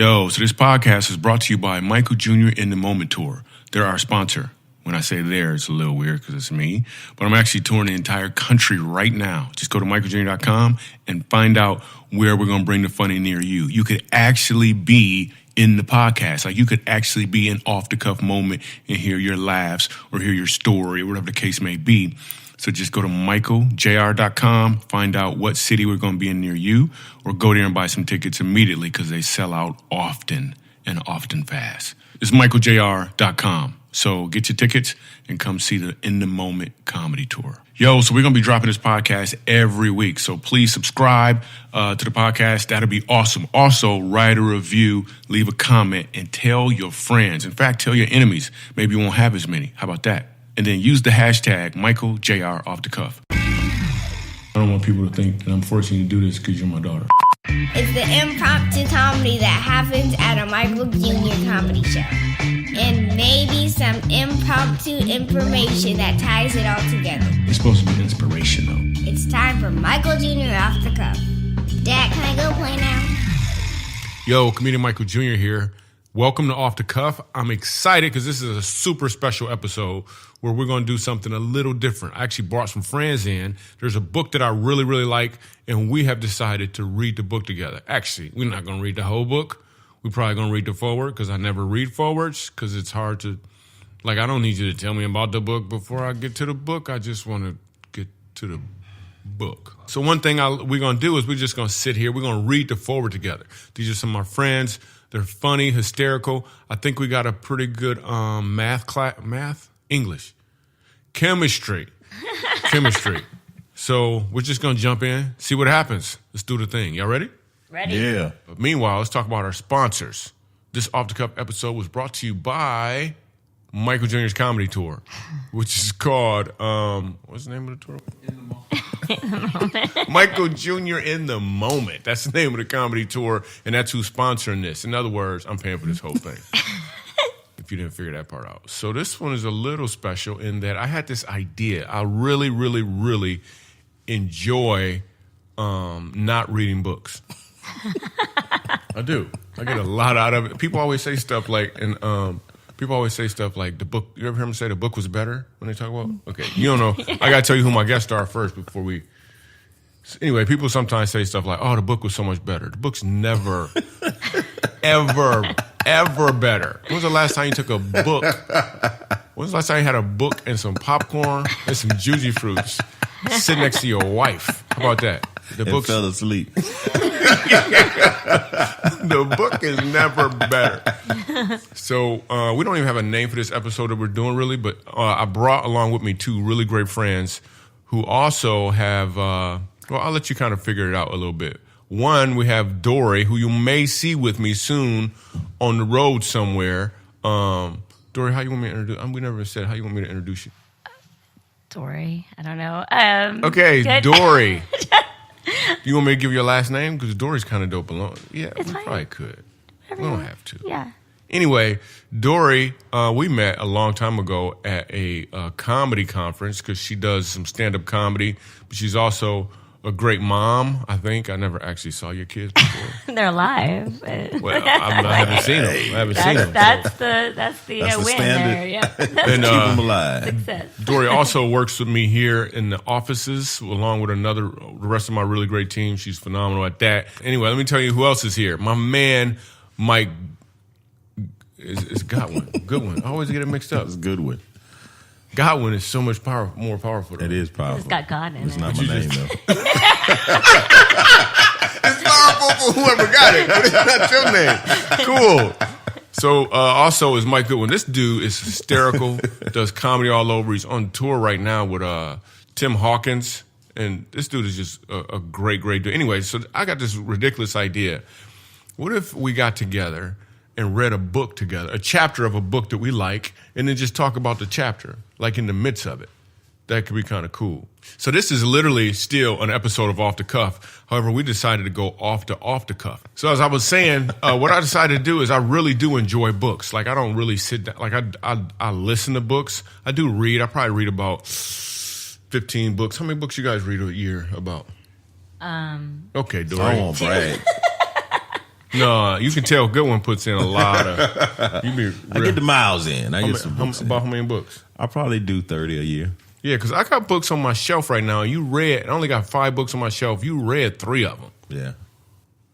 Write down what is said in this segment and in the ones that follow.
Yo, so this podcast is brought to you by Michael Jr. in the Moment Tour. They're our sponsor. When I say there, it's a little weird because it's me. But I'm actually touring the entire country right now. Just go to michaeljr.com and find out where we're going to bring the funny near you. You could actually be in the podcast. Like, you could actually be an off-the-cuff moment and hear your laughs or hear your story or whatever the case may be. So just go to michaeljr.com, find out what city we're going to be in near you, or go there and buy some tickets immediately because they sell out often and often fast. It's michaeljr.com. So get your tickets and come see the In the Moment comedy tour. Yo, so we're going to be dropping this podcast every week. So please subscribe to the podcast. That'll be awesome. Also, write a review, leave a comment, and tell your friends. In fact, tell your enemies. Maybe you won't have as many. How about that? And then use the hashtag MichaelJR_off-the-cuff. I don't want people to think that I'm forcing you to do this because you're my daughter. It's the impromptu comedy that happens at a Michael Jr. comedy show. And maybe some impromptu information that ties it all together. It's supposed to be inspirational. It's time for Michael Jr. off the cuff. Dad, can I go play now? Yo, comedian Michael Jr. here. Welcome to Off the Cuff. I'm excited because this is a super special episode where we're going to do something a little different. I actually brought some friends in. There's a book that I really, really like, and we have decided to read the book together. Actually, we're not going to read the whole book. We're probably going to read the foreword because I never read forewords because it's hard to, like, I don't need you to tell me about the book before I get to the book. I just want to get to the book. So one thing we're going to do is we're just going to sit here. We're going to read the foreword together. These are some of my friends. They're funny, hysterical. I think we got a pretty good English, chemistry. So we're just going to jump in, see what happens. Let's do the thing. Y'all ready? Ready. Yeah. But meanwhile, let's talk about our sponsors. This Off the Cuff episode was brought to you by Michael Jr.'s comedy tour, which is called, what's the name of the tour? In the Moment. Michael Jr. in the Moment. That's the name of the comedy tour, and that's who's sponsoring this. In other words, I'm paying for this whole thing. If you didn't figure that part out. So this one is a little special in that I had this idea. I really, really, really enjoy not reading books. I do. I get a lot out of it. People always say stuff like, the book, you ever hear them say the book was better when they talk about? Okay, you don't know. I got to tell you who my guests are first before we. Anyway, people sometimes say stuff like, oh, the book was so much better. The book's never, ever better. When was the last time you took a book? When was the last time you had a book and some popcorn and some juicy fruits sitting next to your wife? How about that? The book fell asleep. The book is never better. So we don't even have a name for this episode that we're doing, really, but I brought along with me two really great friends who also have, well, I'll let you kind of figure it out a little bit. One, we have Dory, who you may see with me soon on the road somewhere. Dory, how you want me to introduce? We never said how you want me to introduce you. Dory, I don't know. Okay, good. Dory. You want me to give your last name? Because Dory's kind of dope alone. Yeah, It's we fine. probably could. Whatever We you don't want. have to. Yeah. Anyway, Dory, we met a long time ago at a comedy conference because she does some stand-up comedy, but she's also a great mom, I think. I never actually saw your kids before. They're alive. But Well, I haven't seen them. that's the win standard. there. Yeah. And, Keep them alive. Success. Dory also works with me here in the offices, along with the rest of my really great team. She's phenomenal at that. Anyway, let me tell you who else is here. My man, Mike, is Godwin. Goodwin. I always get it mixed up. That's a good one. Godwin is so much more powerful. Though. It is powerful. It's got God in It's it. not my name, though. It's powerful for whoever got it, but it's not your name. Cool. So also is Mike Goodwin. This dude is hysterical, does comedy all over. He's on tour right now with Tim Hawkins. And this dude is just a great, great dude. Anyway, so I got this ridiculous idea. What if we got together and read a book together, a chapter of a book that we like, and then just talk about the chapter, like in the midst of it? That could be kind of cool. So this is literally still an episode of Off the Cuff. However, we decided to go off the cuff. So as I was saying, what I decided to do is I really do enjoy books. Like I don't really sit down. Like I listen to books. I do read. I probably read about 15 books. How many books you guys read a year about? Okay, Dory. I won't brag. No, you can tell Goodwin puts in a lot of. I get the miles in. I get some books. About how many books? I probably do 30 a year. Yeah, because I got books on my shelf right now. I only got 5 books on my shelf. You read 3 of them. Yeah.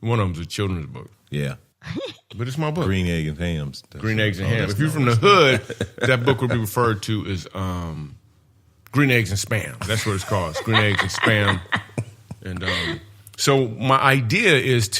One of them's a children's book. Yeah. But it's my book. Green, Egg, and Hams. Green Eggs and Ham. If you're from the hood, that book would be referred to as Green Eggs and Spam. That's what it's called. It's Green Eggs and Spam. And so my idea is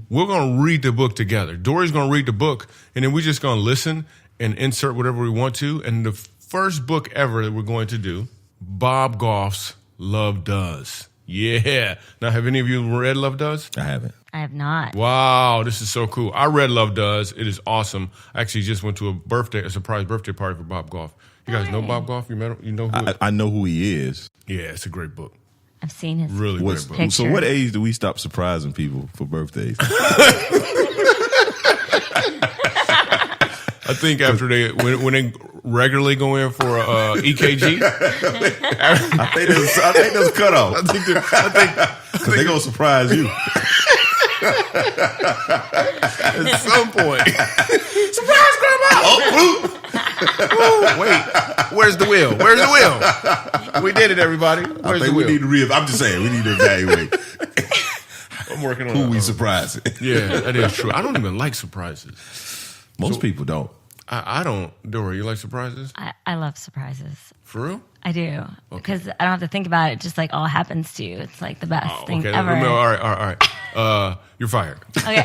we're going to read the book together. Dory's going to read the book, and then we're just going to listen and insert whatever we want to. And the first book ever that we're going to do, Bob Goff's Love Does. Yeah. Now, have any of you read Love Does? I haven't. I have not. Wow, this is so cool. I read Love Does. It is awesome. I actually just went to a surprise birthday party for Bob Goff. You guys know Bob Goff? You met him? You know who? I know who he is. Yeah, it's a great book. I've seen his Really great book. picture. So what age do we stop surprising people for birthdays? I think after when they regularly go in for EKG. I think there's a cutoff. I think because they're gonna surprise you. At some point. Surprise, Grandma! Oh, wait. Where's the wheel? Where's the wheel? We did it, everybody. I think we need to I'm just saying, we need to evaluate I'm working on who we surprising. Yeah, that is true. I don't even like surprises. Most people don't. I don't. Dora, you like surprises? I love surprises. For real? I do. Because I don't have to think about it. It just like all happens to you. It's like the best thing okay. ever. All right. You're fired. Okay.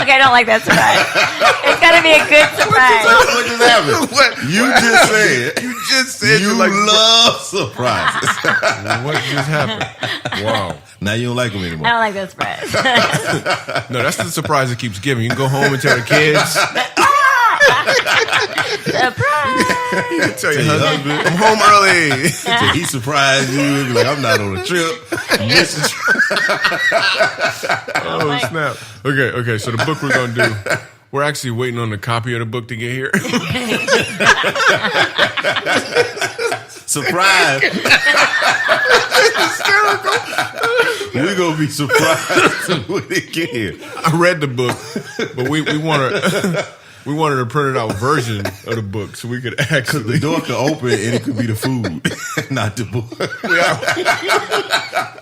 Okay, I don't like that surprise. It's got to be a good surprise. What just happened? You just said you like love surprises. What just happened? Wow. Now you don't like them anymore. I don't like that surprise. No, that's the surprise it keeps giving. You can go home and tell the kids. Surprise! You can tell your husband, I'm home early. So he surprised you. Be like, I'm not on a trip. Oh, snap. Okay. So the book we're going to do, we're actually waiting on the copy of the book to get here. Surprise. We're going to be surprised when they get here. I read the book, but we wanted a printed out version of the book so we could actually. The door could open and it could be the food, not the book.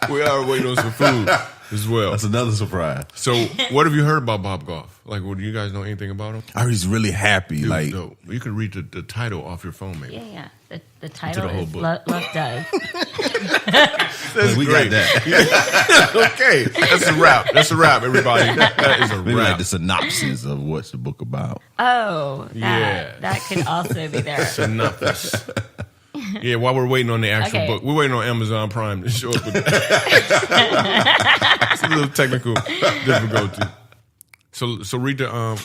We are waiting on some food as well. That's another surprise. So, what have you heard about Bob Goff? Like, do you guys know anything about him? I heard he's really happy. Dude, like, dope. You can read the title off your phone, maybe. Yeah. The title the whole is book. Love Does. we great. got that. Okay, that's a wrap. That's a wrap, everybody. That is a Maybe wrap. like the synopsis of what's the book about. Oh, Yeah. that could also be there. Synopsis. Yeah, while we're waiting on the actual book, we're waiting on Amazon Prime to show up with that. It's a little technical difficulty. So read the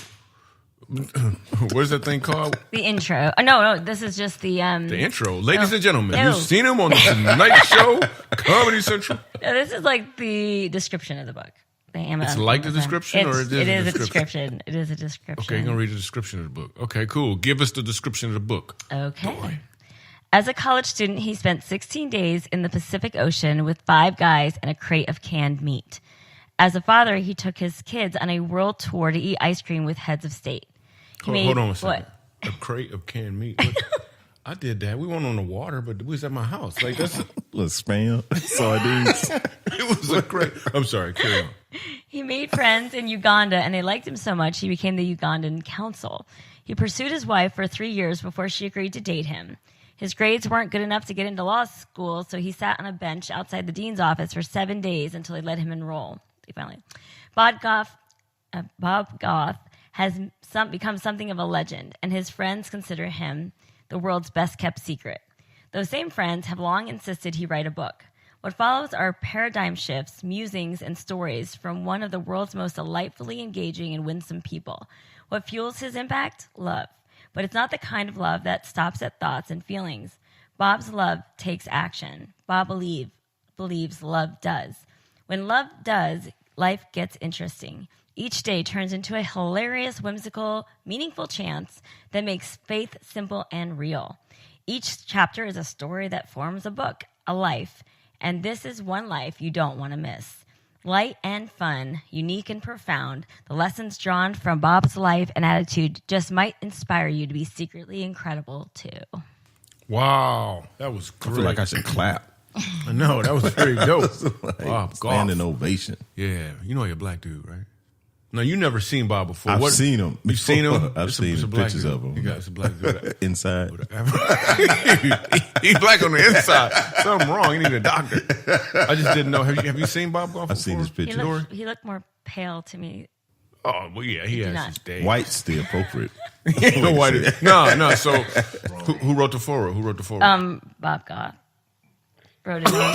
what is that thing called? The intro. Oh, no, this is just the intro. Ladies and gentlemen, No. you've seen him on the Tonight Show, Comedy Central. No, this is like the description of the book. It's like the description, or it is a description? It is a description. Okay, you're going to read the description of the book. Okay, cool. Give us the description of the book. Okay. Boy. As a college student, he spent 16 days in the Pacific Ocean with 5 guys and a crate of canned meat. As a father, he took his kids on a world tour to eat ice cream with heads of state. Hold on a second. What? A crate of canned meat. I did that. We went on the water, but we was at my house. Like that's Little spam, sardines. it was a crate. I'm sorry. Carry on. He made friends in Uganda, and they liked him so much he became the Ugandan consul. He pursued his wife for 3 years before she agreed to date him. His grades weren't good enough to get into law school, so he sat on a bench outside the dean's office for 7 days until they let him enroll. Finally, Bob Goff has become something of a legend, and his friends consider him the world's best-kept secret. Those same friends have long insisted he write a book. What follows are paradigm shifts, musings, and stories from one of the world's most delightfully engaging and winsome people. What fuels his impact? Love. But it's not the kind of love that stops at thoughts and feelings. Bob's love takes action. Bob believes love does. When love does, life gets interesting. Each day turns into a hilarious, whimsical, meaningful chance that makes faith simple and real. Each chapter is a story that forms a book, a life, and this is one life you don't want to miss. Light and fun, unique and profound, the lessons drawn from Bob's life and attitude just might inspire you to be secretly incredible, too. Wow. That was great. I feel like I should clap. I know. That was very dope. Bob Goff. Standing ovation. Yeah. You know you're a black dude, right? No, you never seen Bob before. I've seen him. You've seen him? I've seen pictures of him. You got some black dude. Inside. He's black on the inside. Something wrong. He need a doctor. I just didn't know. Have you seen Bob Goff before? I've seen his picture. He looked more pale to me. Oh, well, yeah. He has his days. White's the appropriate. No. So, who wrote the foreword? Bob Goff. Wrote it on.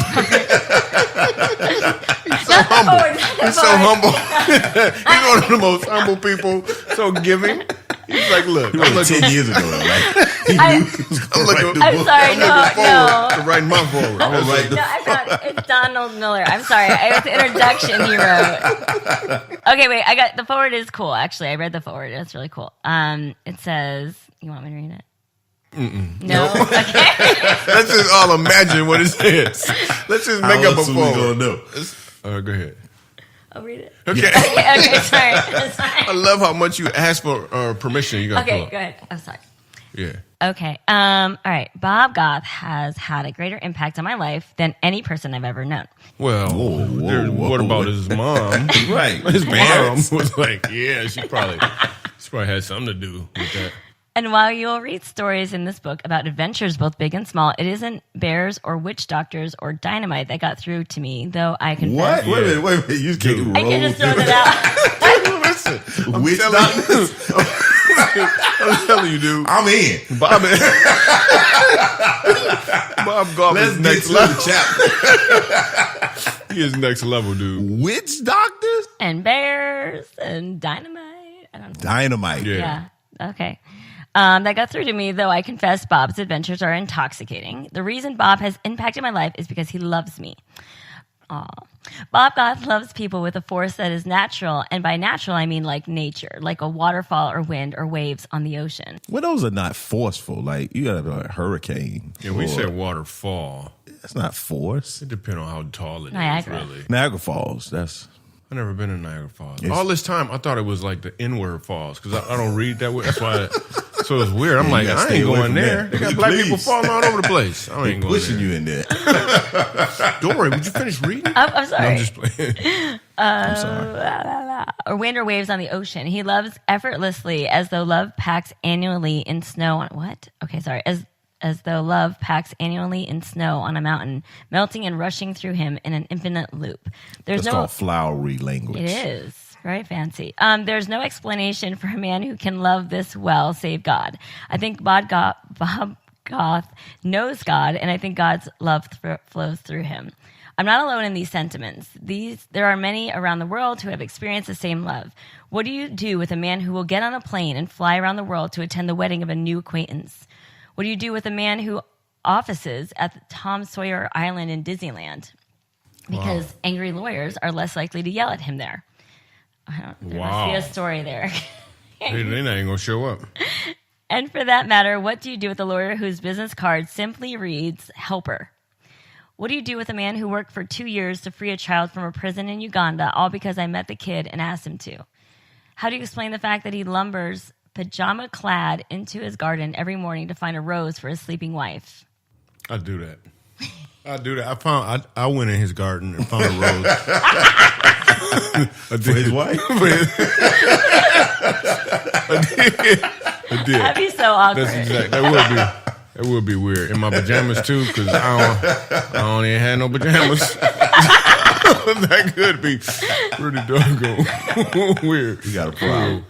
He's so humble. He's so humble. He's one of the most humble people. So giving. He's like, look. He wrote it 10 years ago, right? He knew he was going to write the book. I'm sorry, no. To write my forward. I'm gonna write the I found it's Donald Miller. I'm sorry. It was the introduction he wrote. Okay, wait. I got the forward is cool. Actually, I read the forward. It's really cool. It says, you want me to read it? No. Okay. Let's just all imagine what it says. Let's just make up a forward. Go ahead. I'll read it. Okay. Okay, sorry. I love how much you ask for permission. You got Okay, go ahead. I'm sorry. Yeah. Okay. All right. Bob Goff has had a greater impact on my life than any person I've ever known. Well, what about his mom? Right. His mom was like, yeah, she probably had something to do with that. And while you'll read stories in this book about adventures both big and small, it isn't bears or witch doctors or dynamite that got through to me, though I confess. What? Wait a minute. You can't roll. I can just throw that out. Listen, Witch doctors? I'm telling you, dude. I'm in. Bob Goff Let's is get next to level. the chapter. He is next level, dude. Witch doctors? And bears and dynamite. I don't know. Dynamite. Yeah. Okay. That got through to me, though I confess Bob's adventures are intoxicating. The reason Bob has impacted my life is because he loves me. Aw. Bob Goff loves people with a force that is natural, and by natural I mean like nature, like a waterfall or wind or waves on the ocean. Well, those are not forceful. Like, you got a hurricane. Yeah, we said waterfall. That's not force. It depends on how tall it Niagara. is, really. Niagara Falls. That's... I've never been in Niagara Falls. All this time, I thought it was like the N-word falls because I don't read that way. That's why. So it's weird. I'm like, I ain't going there. They got black people falling all over the place. I ain't going pushing there. you in there. Dory, would you finish reading? I'm sorry. No, I'm just playing. I'm sorry. Or wind or waves on the ocean. He loves effortlessly as though love packs annually in snow on what? Okay, sorry. As though love packs annually in snow on a mountain, melting and rushing through him in an infinite loop. That's called flowery language. It is. Very fancy. There's no explanation for a man who can love this well, save God. I think Bob Goff knows God, and I think God's love flows through him. I'm not alone in these sentiments. There are many around the world who have experienced the same love. What do you do with a man who will get on a plane and fly around the world to attend the wedding of a new acquaintance? What do you do with a man who offices at the Tom Sawyer Island in Disneyland? Because angry lawyers are less likely to yell at him there. There must be a story there. They're not even going to show up. And for that matter, what do you do with a lawyer whose business card simply reads, helper? What do you do with a man who worked for 2 years to free a child from a prison in Uganda, all because I met the kid and asked him to? How do you explain the fact that he lumbers pajama-clad into his garden every morning to find a rose for his sleeping wife? I do that. I went in his garden and found a rose. For his wife? I did. That'd be so awkward. That's exact. That would be weird. In my pajamas too, because I don't even have no pajamas. That could be pretty doggone weird. You got a problem.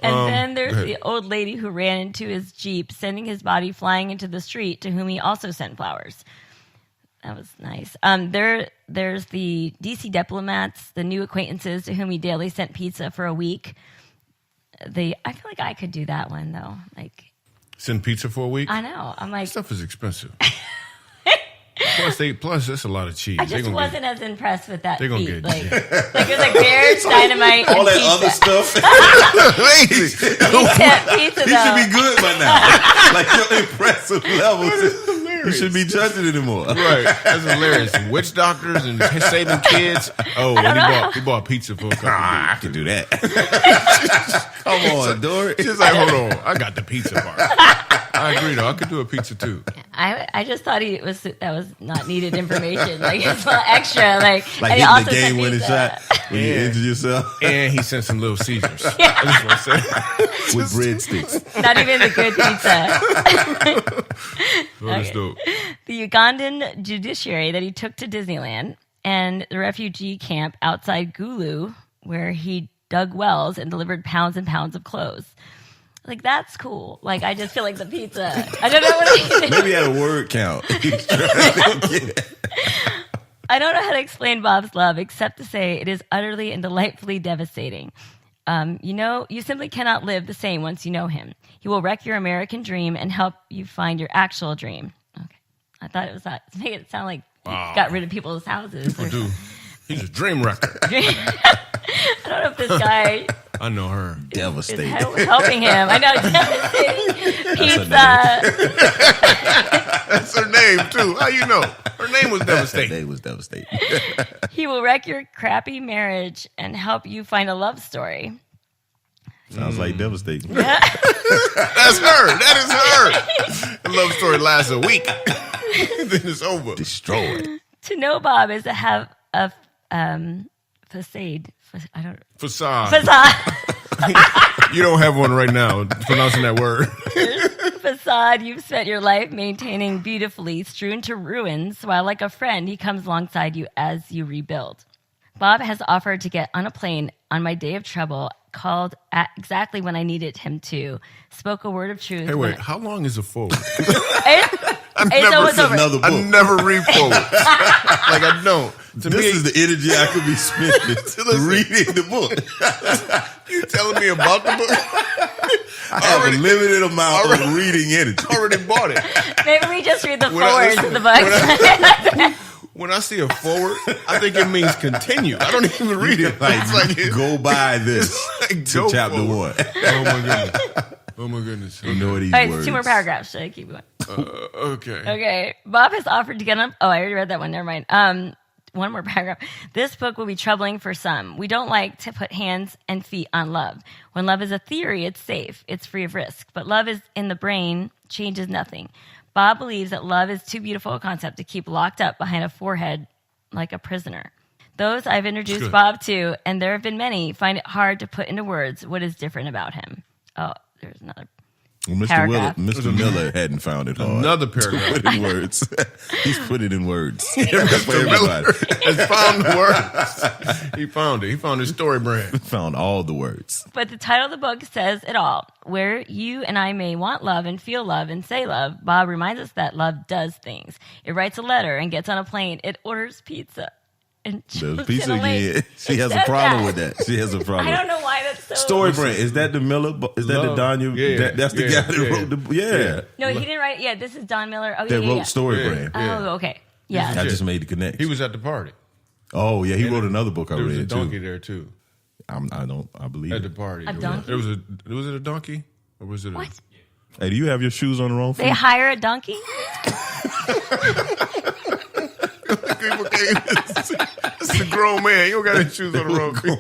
And then there's the old lady who ran into his Jeep, sending his body flying into the street, to whom he also sent flowers. That was nice. There's the DC diplomats, the new acquaintances to whom he daily sent pizza for a week. I feel like I could do that one, though. Like, send pizza for a week? I know. I'm like... Stuff is expensive. Plus, that's a lot of cheese. I just wasn't as impressed with that They're going to feat. get Like it was like bears, dynamite, All and that pizza. other stuff. He sent pizza, He though. should be good by now. Like your impressive levels. hilarious. You should be judging it anymore. Right. That's hilarious. Some witch doctors and saving kids. Oh, and he bought pizza for a couple I can do that. Come on, Dory. She's like, hold on. I got the pizza part. I agree, though. I could do a pizza, too. I just thought that was not needed information. Like, it's not extra. Like hitting the game-winning shot when you injure yourself. And he sent some Little Caesars. Yeah. That's what I said. With breadsticks. Not even the good pizza. That's dope. The Ugandan judiciary that he took to Disneyland and the refugee camp outside Gulu, where he dug wells and delivered pounds and pounds of clothes. Like, that's cool. Like, I just feel like the pizza. I don't know what it Maybe at a word count. I don't know how to explain Bob's love except to say it is utterly and delightfully devastating. You simply cannot live the same once you know him. He will wreck your American dream and help you find your actual dream. Okay. I thought it was that. Make it sound like he got rid of people's houses. People do. He's a dream wrecker. I don't know if this guy... I know her. Devastating. Is helping him. I know. Devastating. Pizza. That's her name, too. How you know? Her name was devastating. Her name was devastating. He will wreck your crappy marriage and help you find a love story. Sounds like devastating. Yeah. That's her. That is her. The love story lasts a week. Then it's over. Destroyed. To know Bob is to have a facade. Facade. You don't have one right now. Pronouncing that word. Facade you've spent your life maintaining beautifully, strewn to ruins, while like a friend, he comes alongside you as you rebuild. Bob has offered to get on a plane on my day of trouble, called at exactly when I needed him to, spoke a word of truth. Hey, wait, how long is a forward? It's almost over. Another book. I never read forwards. Like, I don't. This is the energy I could be spending reading the book. You telling me about the book? I have a limited amount of reading energy. I already bought it. Maybe we just read the forwards of the book. When I see a forward, I think it means continue. I don't even read it. It's like go by this to chapter 1. Oh my goodness. You know these All right, words. 2 more paragraphs. Should I keep going? Okay. Okay. Bob has offered to get on. Oh, I already read that one. Never mind. One more paragraph. This book will be troubling for some. We don't like to put hands and feet on love. When love is a theory, it's safe. It's free of risk. But love is in the brain, changes nothing. Bob believes that love is too beautiful a concept to keep locked up behind a forehead like a prisoner. Those I've introduced Bob to, and there have been many, find it hard to put into words what is different about him. Oh, there's another paragraph. Mr. Miller hadn't found it hard. Another paragraph. To put in words. He's put it in words. Mr. Miller has found the words. He found it. He found his story brand. Found all the words. But the title of the book says it all. Where you and I may want love and feel love and say love, Bob reminds us that love does things. It writes a letter and gets on a plane. It orders pizza. And the pizza again. She has a problem with that. She has a problem. I don't know why that's so... Story brand. Is that the Miller? Is that the Daniel? Yeah. That's the guy that wrote the... Yeah. No, he didn't write... Yeah, this is Don Miller. Oh, that yeah, wrote Story Brand. Oh, okay. Yeah. I just made the connection. He was at the party. Oh, yeah. He wrote another book I read, too. There was a donkey there, too. I believe at the it. party. A donkey? Was it a donkey? Or was it What? Hey, do you have your shoes on the wrong feet? They hire a donkey? This is a grown man. You don't got his shoes on the wrong feet.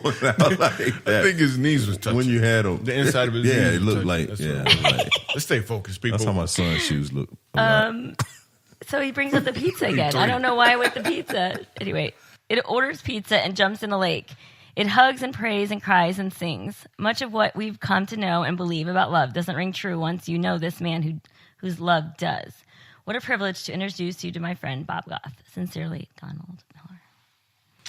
I think his knees was touching. When you had them. The inside of his knees. Yeah, it looked touching. like, Let's stay focused, people. That's how my son's shoes look. So he brings up the pizza again. I don't know why with the pizza. Anyway, it orders pizza and jumps in a lake. It hugs and prays and cries and sings. Much of what we've come to know and believe about love doesn't ring true once you know this man whose love does. What a privilege to introduce you to my friend, Bob Goff. Sincerely, Donald Miller.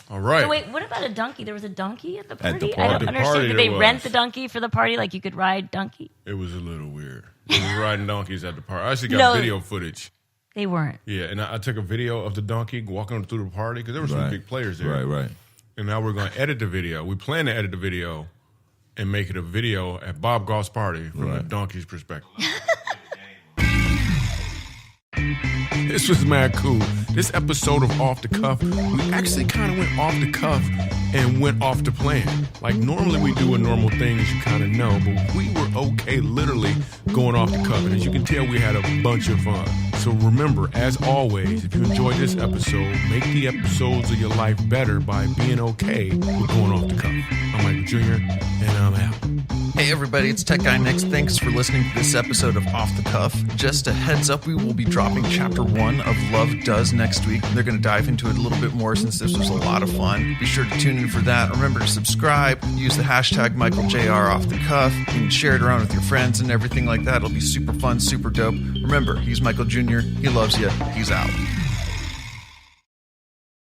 All right. So wait, what about a donkey? There was a donkey at the party? At the I party. don't understand. Did they rent the donkey for the party? Like you could ride donkey? It was a little weird. They were riding donkeys at the party. I actually got video footage. They weren't. Yeah, and I took a video of the donkey walking through the party because there were some big players there. Right. And now we're going to edit the video. We plan to edit the video and make it a video at Bob Goff's party from the donkey's perspective. This was mad cool. This episode of Off the Cuff, we actually kind of went off the cuff and went off the plan. Like normally we do a normal thing, as you kind of know, but we were okay literally going off the cuff. And as you can tell, we had a bunch of fun. So remember, as always, if you enjoyed this episode, make the episodes of your life better by being okay with going off the cuff. I'm Michael Jr., and I'm out. Hey everybody, it's Tech Guy Nick. Thanks for listening to this episode of Off the Cuff. Just a heads up, we will be dropping Chapter 1 of Love Does next week. They're going to dive into it a little bit more since this was a lot of fun. Be sure to tune in for that. Remember to subscribe, use the hashtag MichaelJR Off the Cuff. You can share it around with your friends and everything like that. It'll be super fun, super dope. Remember, he's Michael Jr., he loves you, he's out.